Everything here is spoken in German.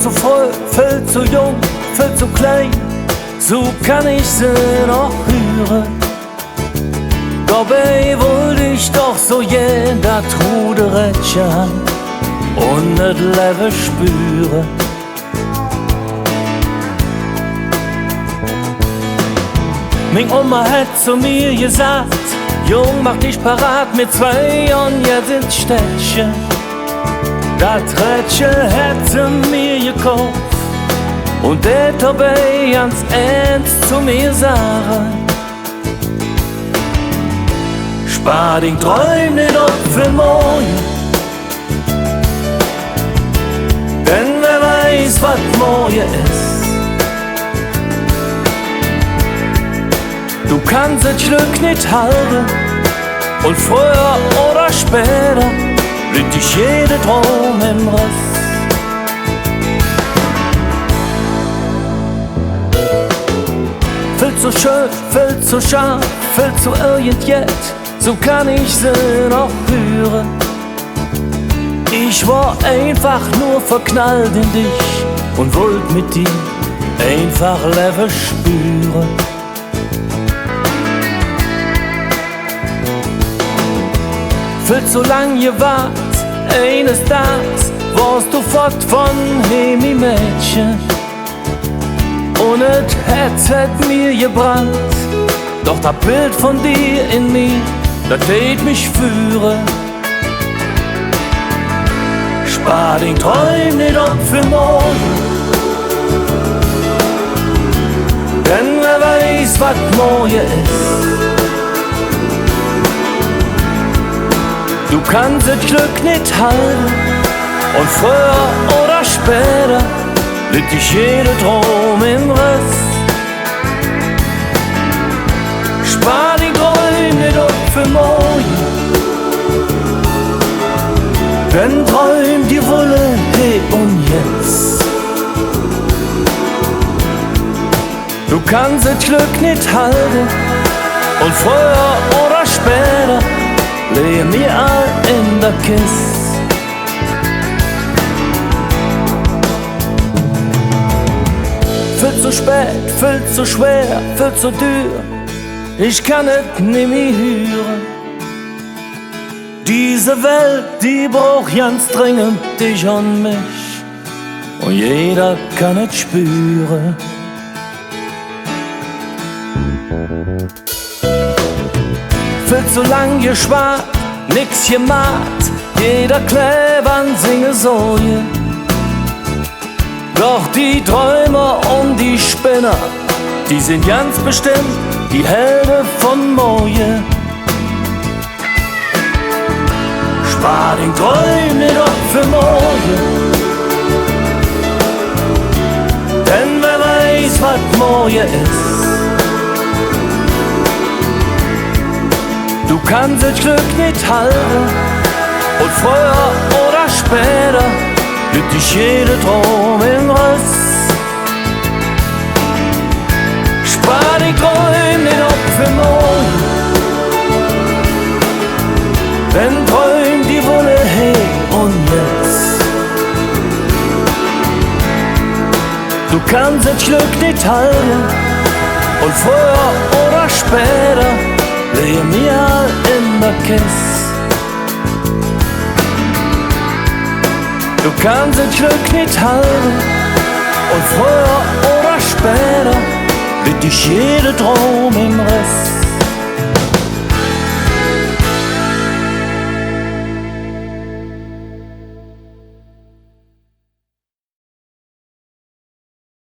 zu früh, viel zu jung, viel zu klein, so kann ich sie noch hören. Dabei wollte ich doch so jeder Truderätchen und das Leben spüren. Mein Oma hat zu mir gesagt, Jung, mach dich parat mit 2 und jetzt ins Städtchen. Das Rädchen hätte mir gekauft und der dabei ganz ernst zu mir sagen: Spar den Träum nicht auf für morgen, denn wer weiß, was morgen ist. Du kannst das Glück nicht halten und früher oder später liegt dich jeder Traum im Riss. Viel zu schön, viel zu scharf, viel zu irgendjet, so kann ich sie noch hören. Ich war einfach nur verknallt in dich und wollte mit dir einfach Leben spüren. Viel zu lang gewahrt, eines Tages warst du fort von Hemi Mädchen. Und das Herz hat mir gebrannt, doch das Bild von dir in mir, das tät mich führen. Spar den Träum nicht auf für morgen, denn wer weiß, was morgen ist. Du kannst das Glück nicht halten und früher oder später liegt dich jeder Traum im Riss. Spar die Träume nicht auf für morgen, denn träum die Wolle hey und jetzt. Du kannst das Glück nicht halten und früher oder später leh mir all in der Kiste. Viel zu spät, viel zu schwer, viel zu teuer, ich kann es nicht mehr hören. Diese Welt, die braucht ganz dringend dich und mich, und jeder kann es spüren. Viel zu lang geschwart, nix gemacht, jeder Klebern singe Soje. Doch die Träumer und die Spinner, die sind ganz bestimmt die Helden von morgen. Spar den Träum nicht auf für morgen, denn wer weiß, was morgen ist. Du kannst das Glück nicht halten und früher oder später liegt dich jeder Traum im Riss. Spar die Träume nicht auf für morgen, denn träum die Wolle hey und jetzt. Du kannst das Glück nicht halten und früher oder später leh mir in der Kiste. Du kannst das Glück nicht halten und früher oder später liegt dich jeder Traum im Riss.